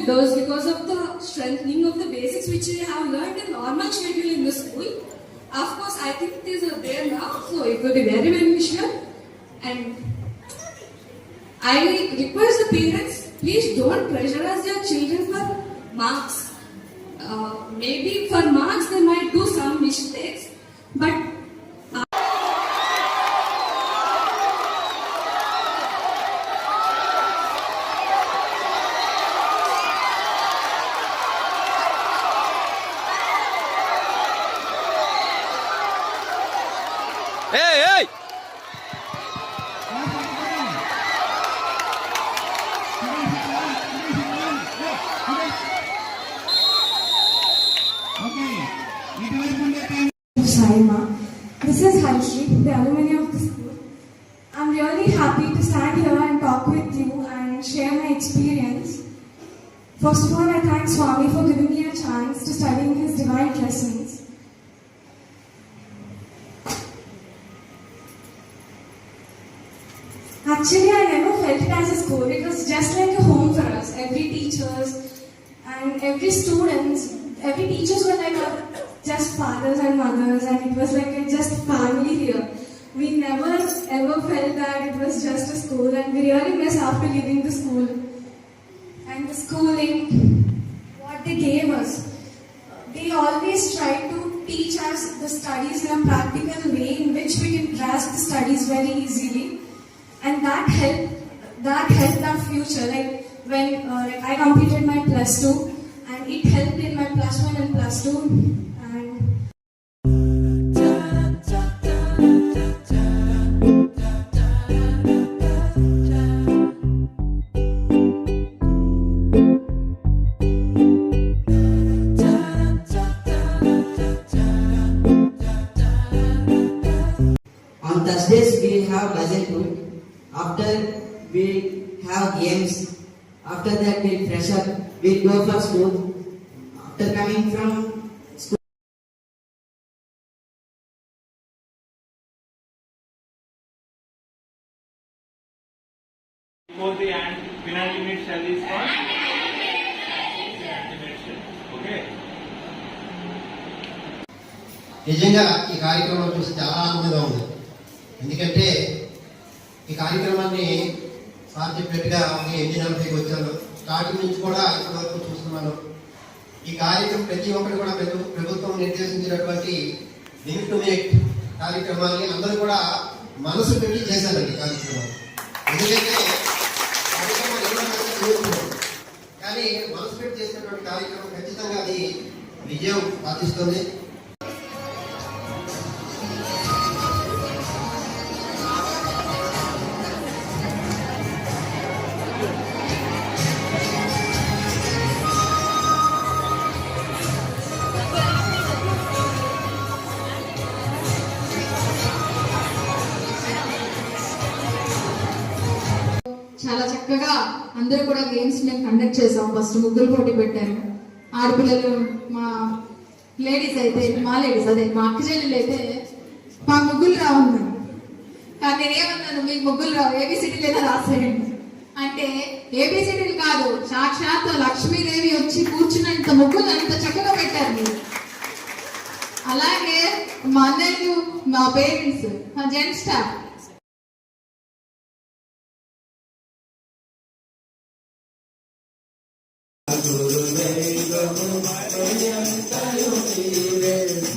those because of the strengthening of the basics which we have learned in normal schedule in the school. Of course, I think it is there now, so it will be very beneficial. And I request the parents, please don't pressurize your children for marks. Maybe for marks they might do some mistakes, but Hey! Saima. This is Harshri, the alumni of the school. I'm really happy to stand here and talk with you and share my experience. First of all, I thank Swami for giving me a chance to study in his divine lessons. Actually, I never felt it as a school. It was just like a home for us. Every teachers and every students, every teachers were like just fathers and mothers, and it was like a just family here. We never ever felt that it was just a school, and we really miss after leaving the school. And the schooling, what they gave us, they always tried to teach us the studies in a practical way in which we can grasp the studies very easily. And that helped our future. Like when I completed my +2, and it helped in my +1 and +2. And on Thursdays we have lesson 2. After we have games, after that we'll fresh up, we'll go for school. After coming from school, before the penalty minute shall is called. Okay. నిజంగా ఈ కార్యక్రమం చూసి చాలా ఆనందంగా ఉంది. ఎందుకంటే ఈ కార్యక్రమాన్ని సార్ చెప్పినట్టుగా 8:40కి వచ్చాను. స్టార్టింగ్ నుంచి కూడా ఇప్పటి వరకు చూస్తున్నాను. ఈ కార్యక్రమం ప్రతి ఒక్కరు కూడా ప్రభుత్వం నిర్దేశించినటువంటి లిమిట్ టు మేట్ కార్యక్రమాన్ని అందరూ కూడా మనసు పెట్టి చేశారండి కార్యక్రమం. ఎందుకంటే కార్యక్రమం కానీ మనసు పెట్టి చేసినటువంటి కార్యక్రమం ఖచ్చితంగా అది విజయం సాధిస్తుంది. చాలా చక్కగా అందరూ కూడా గేమ్స్ మేము కండక్ట్ చేసాం. ఫస్ట్ ముగ్గులు పోటీ పెట్టారు. ఆడపిల్లలు మా లేడీస్ అయితే మా అక్క చెల్లెలు అయితే మా ముగ్గులు రావున్నాను. కానీ నేనేమన్నాను, మీకు ముగ్గులు రావు, ఏబిసిడీలు లేదా రాసేయండి అంటే ఏబిసిడీలు కాదు, సాక్షాత్ లక్ష్మీదేవి వచ్చి కూర్చున్నంత ముగ్గులు అంత చక్కగా పెట్టారు మీరు. అలాగే మా అన్నయ్యలు, మా పేరెంట్స్, మా జెంట్స్ స్టాఫ్.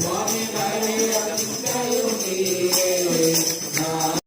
స్వామి